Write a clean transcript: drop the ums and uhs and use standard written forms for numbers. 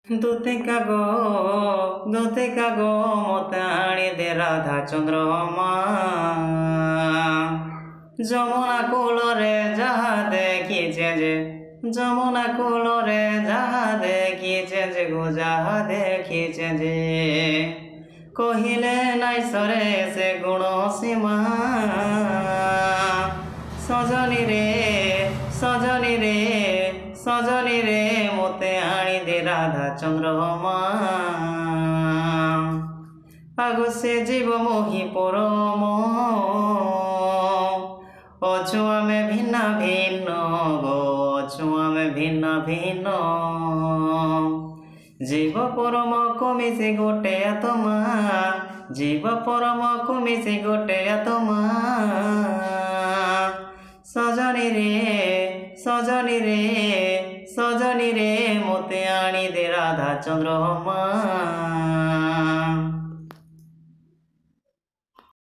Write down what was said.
दूते का गो मते आनी दे राधा चंद्रमा যমুনা কূলরে যাহা দেখিছে যে যমুনা কূলরে যাহা দেখিছে যে গো যাহা দেখিছে যে কহিলে নাই সরে সে গুণ সীমা সজনী রে সজনী রে সজনী রে মতে আনি দে রাধা চন্দ্রমা আগো সে জীব মোহি পরম অছুয়া মে ভিন্ন ভিন্ন গো অছুয়া মে ভিন্ন ভিন্ন জীব পরম কমিছে গোটে আত্মা জীব পরম কমিছে গোটে আত্মা সজনী রে সজনী রে সজনী রে মতে আনি দে রাধা চন্দ্রমা।